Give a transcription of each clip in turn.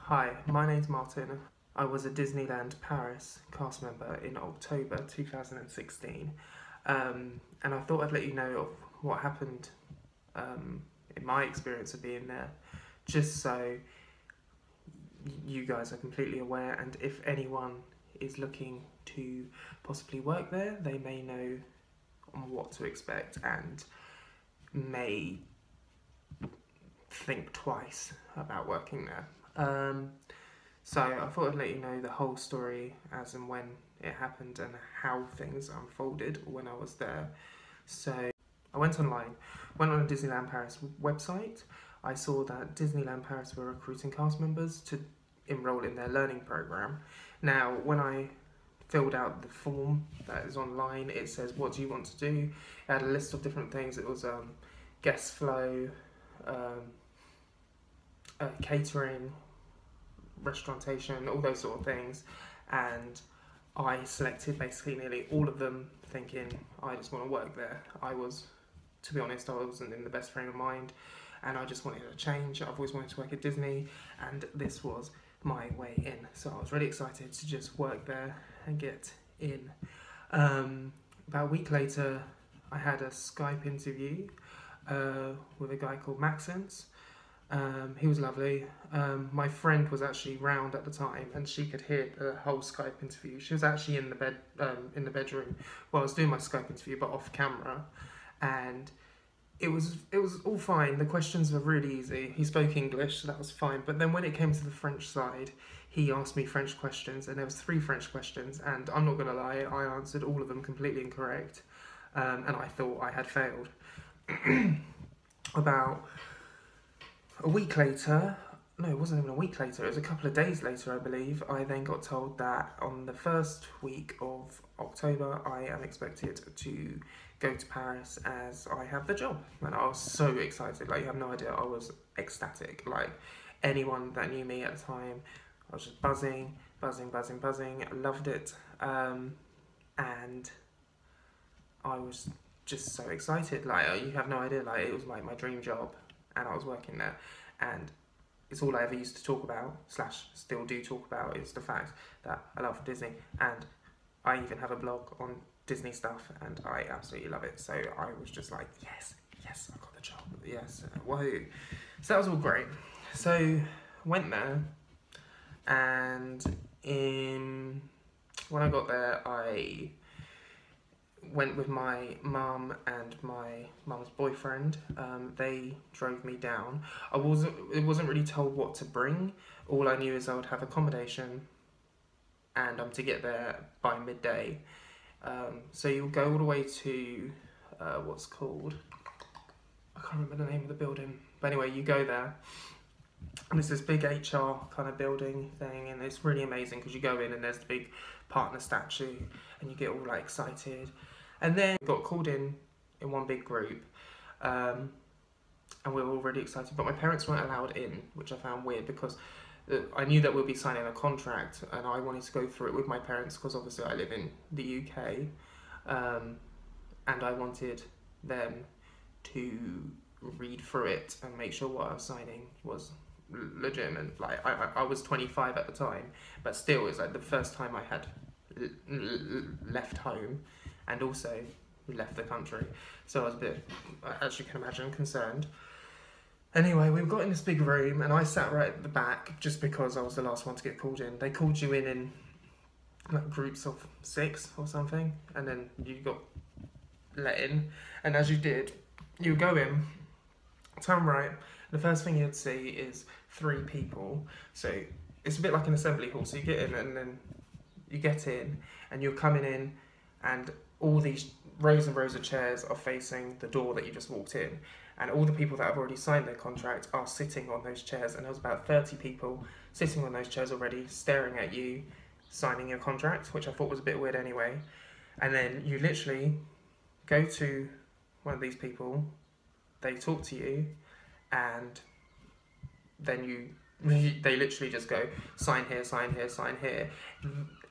Hi, my name's Martin. I was a Disneyland Paris cast member in October 2016, and I thought I'd let you know of what happened in my experience of being there, just so you guys are completely aware, and if anyone is looking to possibly work there, they may know what to expect and may think twice about working there. So I thought I'd let you know the whole story as and when it happened and how things unfolded when I was there. So I went online, went on a Disneyland Paris website. I saw that Disneyland Paris were recruiting cast members to enroll in their learning program. Now, when I filled out the form that is online, it says, what do you want to do? It had a list of different things. It was guest flow, catering, restaurantation, all those sort of things, and I selected basically nearly all of them, thinking I just want to work there. To be honest, I wasn't in the best frame of mind, and I just wanted a change. I've always wanted to work at Disney, and this was my way in, so I was really excited to just work there and get in. About a week later, I had a Skype interview with a guy called Maxence. He was lovely. My friend was actually round at the time, and she could hear the whole Skype interview. She was actually in the bedroom while I was doing my Skype interview, but off camera, and it was all fine. The questions were really easy. He spoke English, so that was fine. But then when it came to the French side, he asked me French questions, and there was 3 French questions, and I'm not gonna lie, I answered all of them completely incorrect, and I thought I had failed. About a week later, no, it wasn't even a week later, it was a couple of days later, I believe, I then got told that on the first week of October, I am expected to go to Paris as I have the job. And I was so excited, like, you have no idea, I was ecstatic. Like, anyone that knew me at the time, I was just buzzing, I loved it, and I was just so excited. Like, you have no idea, like, it was like my dream job, and I was working there, and it's all I ever used to talk about, / still do talk about, is the fact that I love Disney, and I even have a blog on Disney stuff, and I absolutely love it. So I was just like, yes, I got the job, yes, woohoo. So that was all great. So went there, and when I got there, I went with my mum and my mum's boyfriend. They drove me down. It wasn't really told what to bring. All I knew is I would have accommodation, and I'm to get there by midday. So you'll go all the way to what's called, I can't remember the name of the building, but anyway, you go there, and it's this big HR kind of building thing, and it's really amazing because you go in and there's the big partner statue, and you get all like excited. And then we got called in one big group, and we were all really excited, but my parents weren't allowed in, which I found weird, because I knew that we'll be signing a contract, and I wanted to go through it with my parents, because obviously I live in the UK, and I wanted them to read through it and make sure what I was signing was legitimate. Like, I was 25 at the time, but still, it's like the first time I had left home, and also left the country, so I was a bit, as you can imagine, concerned. Anyway, we got in this big room, and I sat right at the back just because I was the last one to get called in. They called you in like groups of 6 or something, and then you got let in, and as you did, you go in, turn right, the first thing you'd see is 3 people. So it's a bit like an assembly hall, so you get in, and then you get in, and you're coming in, and all these rows and rows of chairs are facing the door that you just walked in, and all the people that have already signed their contract are sitting on those chairs, and there was about 30 people sitting on those chairs already, staring at you, signing your contract, which I thought was a bit weird anyway. And then you literally go to one of these people, they talk to you, and then they literally just go, sign here, sign here, sign here.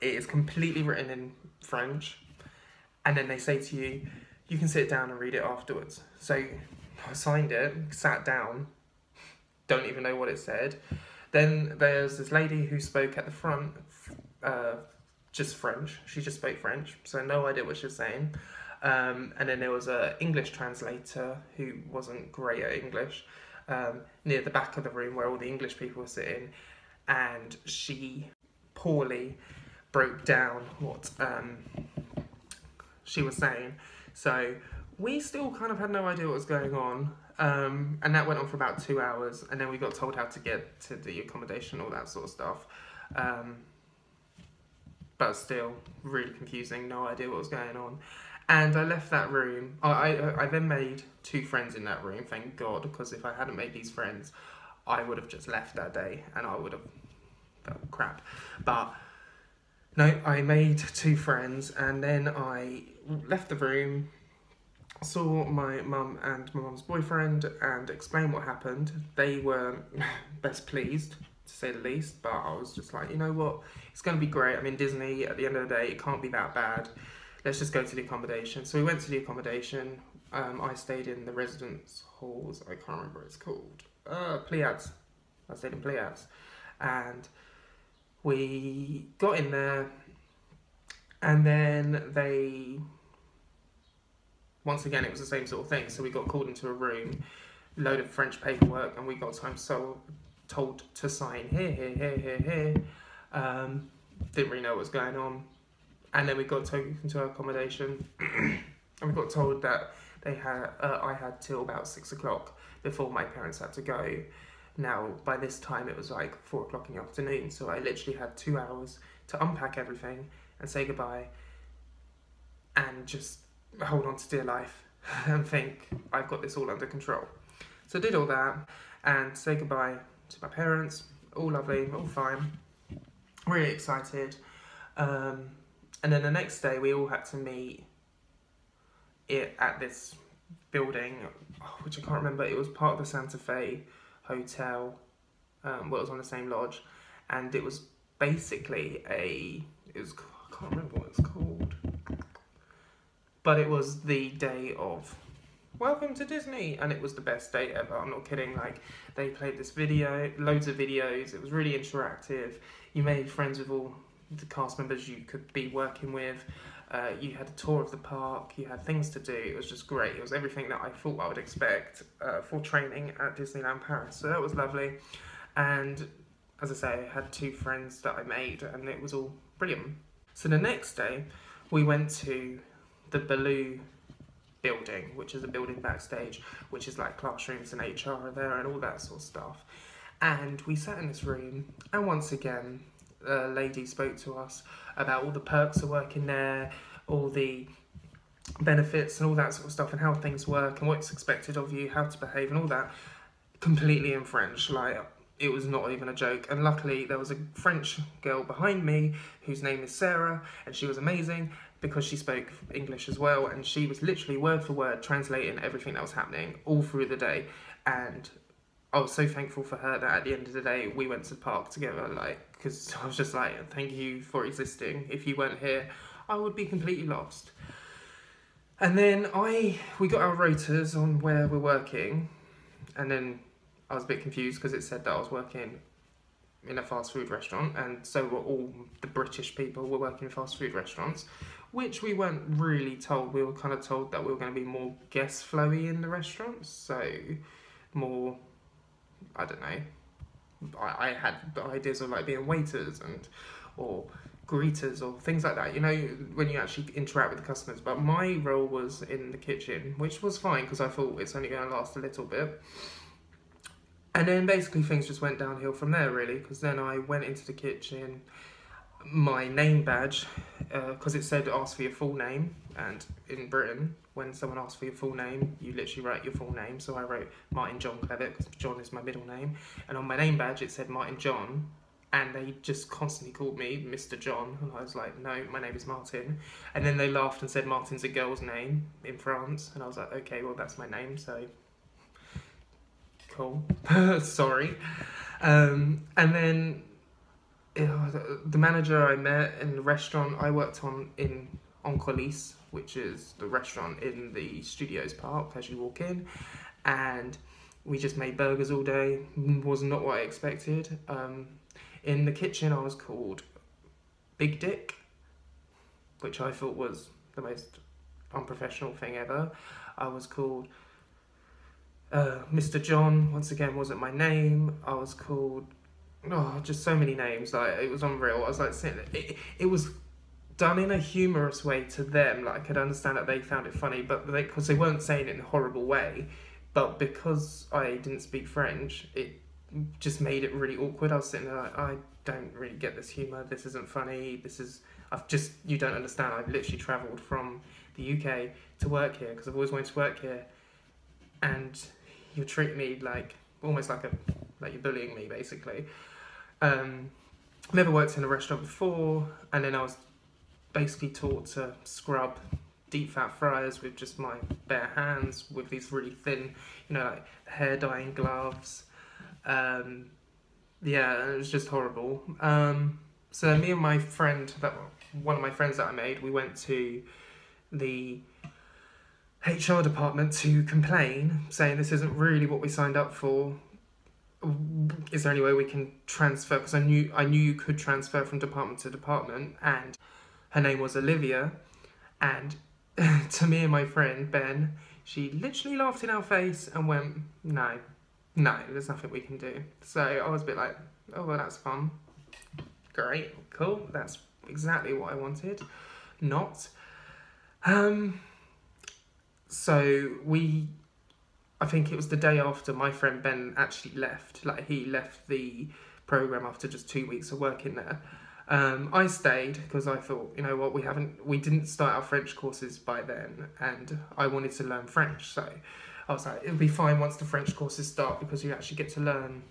It is completely written in French, and then they say to you, you can sit down and read it afterwards. So I signed it, sat down, don't even know what it said. Then there's this lady who spoke at the front, just French. She just spoke French, so no idea what she was saying. And then there was a English translator who wasn't great at English, near the back of the room where all the English people were sitting, and she poorly broke down what she was saying. So we still kind of had no idea what was going on, and that went on for about 2 hours, and then we got told how to get to the accommodation, all that sort of stuff. But still, really confusing, no idea what was going on. And I left that room. I then made 2 friends in that room, thank God, because if I hadn't made these friends, I would have just left that day, and I would have felt crap. But no, I made 2 friends, and then I left the room, saw my mum and my mum's boyfriend, and explained what happened. They were best pleased, to say the least, but I was just like, you know what, it's going to be great. I'm in Disney. At the end of the day, it can't be that bad. Let's just go to the accommodation. So we went to the accommodation. I stayed in the residence halls. I can't remember what it's called. Pleiades. I stayed in Pleiades. And we got in there, and then once again, it was the same sort of thing. So we got called into a room, load of French paperwork, and we got told to sign here. Didn't really know what was going on. And then we got taken to our accommodation, and we got told that I had till about 6 o'clock before my parents had to go. Now, by this time, it was like 4 o'clock in the afternoon, so I literally had 2 hours to unpack everything and say goodbye and just hold on to dear life and think, I've got this all under control. So I did all that and say goodbye to my parents, all lovely, all fine, really excited. And then the next day, we all had to meet at this building, which I can't remember. It was part of the Santa Fe Hotel, well, it was on the same lodge, and it was basically I can't remember what it's called, but it was the day of welcome to Disney, and it was the best day ever. I'm not kidding. Like, they played this video, loads of videos. It was really interactive. You made friends with all the cast members you could be working with. You had a tour of the park, you had things to do. It was just great. It was everything that I thought I would expect for training at Disneyland Paris, so that was lovely. And as I say, I had 2 friends that I made, and it was all brilliant. So the next day we went to the Baloo building, which is a building backstage, which is like classrooms and HR are there and all that sort of stuff. And we sat in this room, and once again a lady spoke to us about all the perks of working there, all the benefits and all that sort of stuff, and how things work and what's expected of you, how to behave and all that, completely in French. Like, it was not even a joke. And luckily there was a French girl behind me whose name is Sarah, and she was amazing because she spoke English as well, and she was literally word for word translating everything that was happening all through the day. And I was so thankful for her that at the end of the day we went to the park together, like, because I was just like, thank you for existing. If you weren't here, I would be completely lost. And then we got our rotors on where we're working, and then I was a bit confused because it said that I was working in a fast food restaurant, and so were all the British people were working in fast food restaurants, which we weren't really told. We were kind of told that we were going to be more guest flowy in the restaurants, so more, I don't know, I had ideas of like being waiters or greeters or things like that, you know, when you actually interact with the customers. But my role was in the kitchen, which was fine because I thought it's only going to last a little bit. And then basically things just went downhill from there, really, because then I went into the kitchen. My name badge, because it said ask for your full name, and in Britain, when someone asks for your full name, you literally write your full name. So I wrote Martin John Clevitt, because John is my middle name, and on my name badge it said Martin John, and they just constantly called me Mr. John, and I was like, no, my name is Martin. And then they laughed and said Martin's a girl's name in France, and I was like, okay, well, that's my name, so cool. Sorry. And then the manager I met in the restaurant I worked on in Colis, which is the restaurant in the Studios Park as you walk in, and we just made burgers all day. Was not what I expected. In the kitchen I was called Big Dick, which I thought was the most unprofessional thing ever. I was called Mr. John, once again wasn't my name. I was called, just so many names, like it was unreal. I was like, it was done in a humorous way to them, like I could understand that they found it funny, but because they weren't saying it in a horrible way, but because I didn't speak French, it just made it really awkward. I was sitting there like, I don't really get this humour, this isn't funny, you don't understand, I've literally travelled from the UK to work here, because I've always wanted to work here, and you treat me like, almost like you're bullying me, basically. Never worked in a restaurant before, and then I was basically taught to scrub deep fat fryers with just my bare hands, with these really thin, like hair dyeing gloves. Yeah, it was just horrible. So me and my friend, one of my friends that I made, we went to the HR department to complain, saying this isn't really what we signed up for. Is there any way we can transfer? Because I knew you could transfer from department to department, and her name was Olivia, and to me and my friend Ben, she literally laughed in our face and went, no, there's nothing we can do. So I was a bit like, oh well, that's fun, great, cool, that's exactly what I wanted. Not. So I think it was the day after my friend Ben actually left. Like, he left the program after just 2 weeks of working there. I stayed because I thought, you know what, we didn't start our French courses by then, and I wanted to learn French. So I was like, it'll be fine once the French courses start, because you actually get to learn.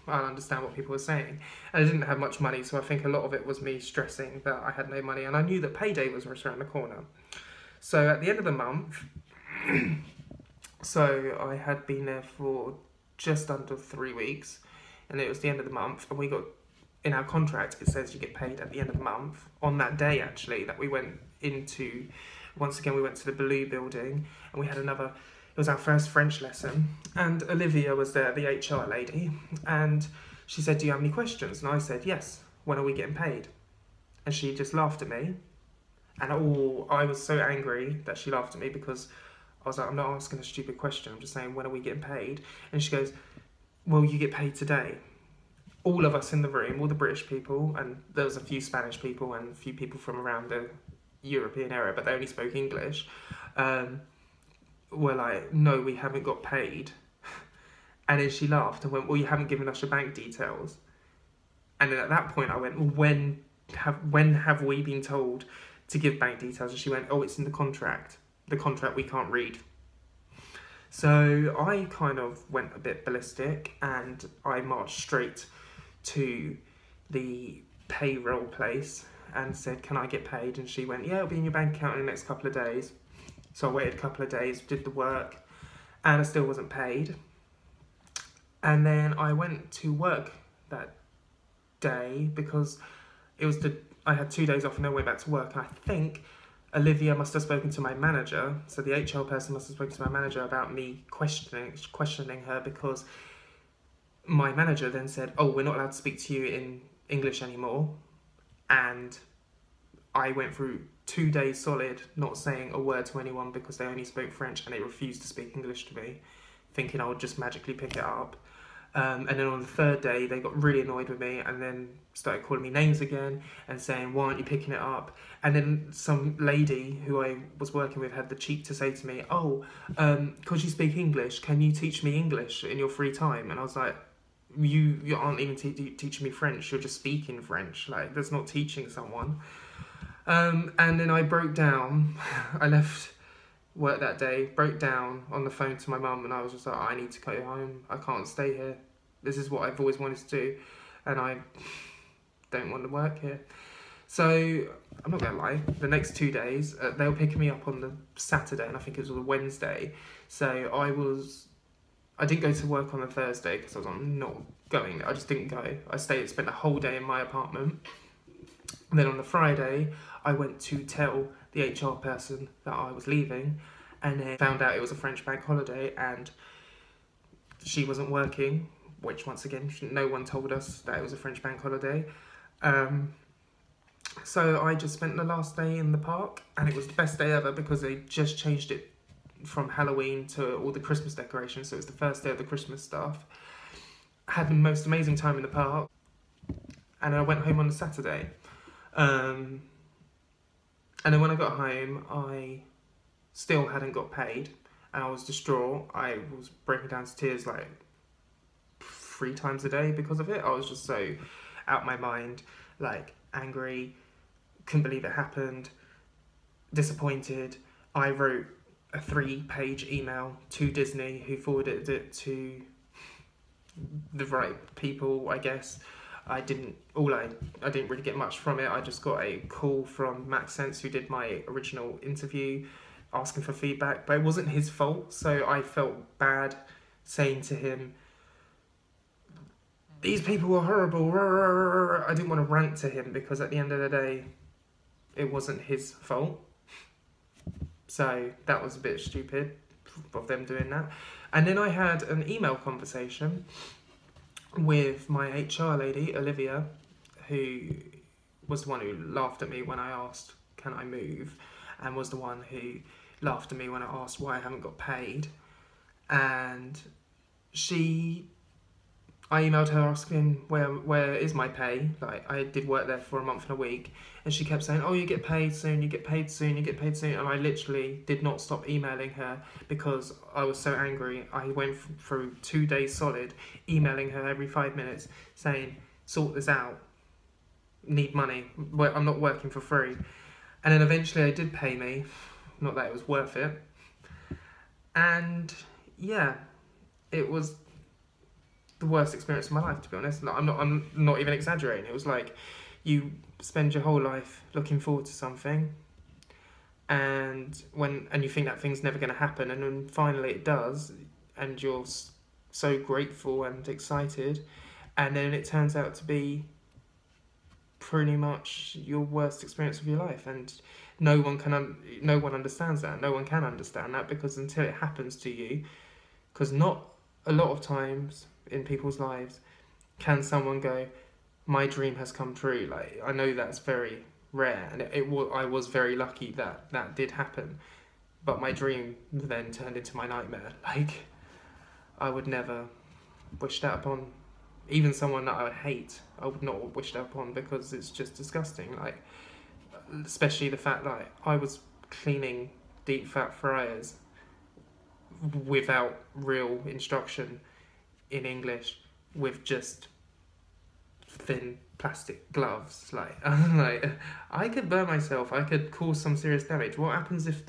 I'll understand what people were saying. And I didn't have much money, so I think a lot of it was me stressing that I had no money, and I knew that payday was right around the corner. So at the end of the month, so I had been there for just under 3 weeks, and it was the end of the month, and we got, in our contract, it says you get paid at the end of the month. On that day, actually, that we went into, once again, we went to the Blue building, and we had it was our first French lesson, and Olivia was there, the HR lady, and she said, do you have any questions? And I said, yes, when are we getting paid? And she just laughed at me, and I was so angry that she laughed at me, because I was like, I'm not asking a stupid question, I'm just saying, when are we getting paid? And she goes, well, you get paid today. All of us in the room, all the British people, and there was a few Spanish people and a few people from around the European area, but they only spoke English, were like, no, we haven't got paid. And then she laughed and went, well, you haven't given us your bank details. And then at that point I went, well, when have we been told to give bank details? And she went, oh, it's in the contract we can't read. So I kind of went a bit ballistic, and I marched straight to the payroll place and said, can I get paid? And she went, yeah, it'll be in your bank account in the next couple of days. So I waited a couple of days, did the work, and I still wasn't paid. And then I went to work that day, because I had 2 days off and then went back to work. And I think Olivia must have spoken to my manager, so the HR person must have spoken to my manager about me questioning her, because my manager then said, oh, we're not allowed to speak to you in English anymore. And I went through 2 days solid not saying a word to anyone, because they only spoke French and they refused to speak English to me, thinking I would just magically pick it up. And then on the third day, they got really annoyed with me and then started calling me names again and saying, why aren't you picking it up? And then some lady who I was working with had the cheek to say to me, oh, because you speak English, can you teach me English in your free time? And I was like, you aren't even teaching me French, you're just speaking French. Like, that's not teaching someone. And then I broke down. I left work that day, broke down on the phone to my mum, and I was just like, I need to go home, I can't stay here, this is what I've always wanted to do, and I don't want to work here. So I'm not gonna lie, the next 2 days they were picking me up on the Saturday, and I think it was a Wednesday, so I didn't go to work on the Thursday because I was not going. I just didn't go. I spent the whole day in my apartment, and then on the Friday I went to tell the HR person that I was leaving, and then found out it was a French bank holiday, and she wasn't working, which once again, no one told us that it was a French bank holiday. So I just spent the last day in the park, and it was the best day ever because they just changed it from Halloween to all the Christmas decorations, so it was the first day of the Christmas stuff. I had the most amazing time in the park, and I went home on a Saturday. And then when I got home, I still hadn't got paid, and I was distraught. I was breaking down to tears like 3 times a day because of it. I was just so out my mind, like angry, couldn't believe it happened, disappointed. I wrote a 3-page email to Disney, who forwarded it to the right people, I guess. I didn't really get much from it. I just got a call from Max Sense, who did my original interview, asking for feedback, but it wasn't his fault, so I felt bad saying to him, these people were horrible. I didn't want to rant to him because at the end of the day, it wasn't his fault. So that was a bit stupid of them doing that. And then I had an email conversation with my HR lady, Olivia, who was the one who laughed at me when I asked, can I move? And was the one who laughed at me when I asked why I haven't got paid. And I emailed her asking where is my pay. Like, I did work there for a month and a week, and she kept saying, oh, you get paid soon, you get paid soon, you get paid soon. And I literally did not stop emailing her because I was so angry. I went through 2 days solid emailing her every 5 minutes saying, sort this out, need money, I'm not working for free. And then eventually they did pay me, not that it was worth it. And yeah, it was the worst experience of my life, to be honest. I'm not even exaggerating. It was like you spend your whole life looking forward to something, and you think that thing's never going to happen, and then finally it does, and you're so grateful and excited, and then it turns out to be pretty much your worst experience of your life, and no one understands that. No one can understand that, because until it happens to you, because not a lot of times in people's lives can someone go, my dream has come true. Like, I know that's very rare, and I was very lucky that did happen, but my dream then turned into my nightmare. Like, I would never wish that upon even someone that I would hate. I would not wish that upon, because it's just disgusting. Like, especially the fact that I was cleaning deep fat fryers without real instruction in English, with just thin plastic gloves. Like, I could burn myself, I could cause some serious damage. What happens if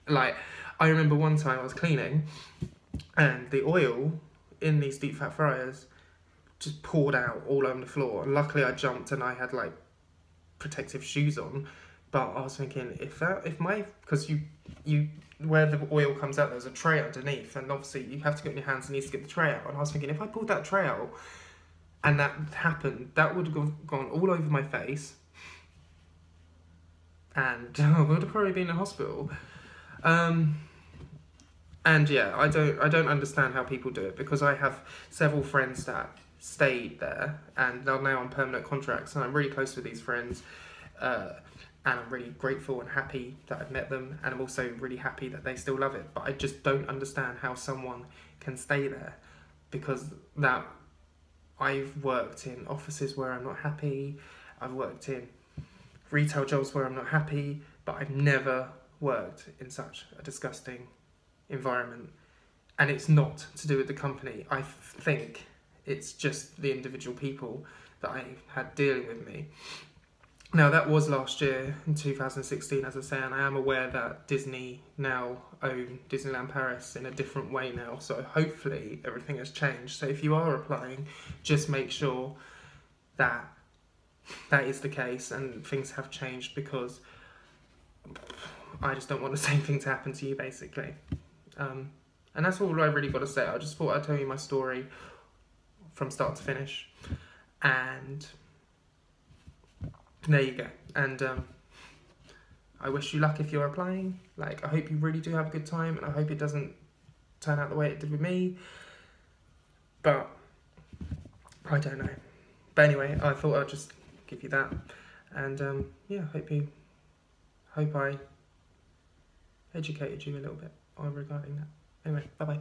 I remember one time I was cleaning, and the oil in these deep fat fryers just poured out all over the floor. And luckily I jumped and I had like protective shoes on, but I was thinking, because you where the oil comes out, there's a tray underneath, and obviously you have to get in your hands and need to get the tray out. And I was thinking, if I pulled that tray out and that happened, that would have gone all over my face, and I would have probably been in hospital. And yeah, I don't understand how people do it, because I have several friends that stayed there and they're now on permanent contracts, and I'm really close with these friends, and I'm really grateful and happy that I've met them, and I'm also really happy that they still love it. But I just don't understand how someone can stay there, because I've worked in offices where I'm not happy, I've worked in retail jobs where I'm not happy, but I've never worked in such a disgusting environment. And it's not to do with the company. I think it's just the individual people that I had dealing with me. Now, that was last year, in 2016, as I say, and I am aware that Disney now own Disneyland Paris in a different way now, so hopefully everything has changed. So if you are applying, just make sure that that is the case and things have changed, because I just don't want the same thing to happen to you, basically. And that's all I really got to say. I just thought I'd tell you my story from start to finish, and there you go. And I wish you luck if you're applying. Like, I hope you really do have a good time, and I hope it doesn't turn out the way it did with me. But I don't know. But anyway, I thought I'd just give you that, and yeah, hope I educated you a little bit regarding that. Anyway, bye bye.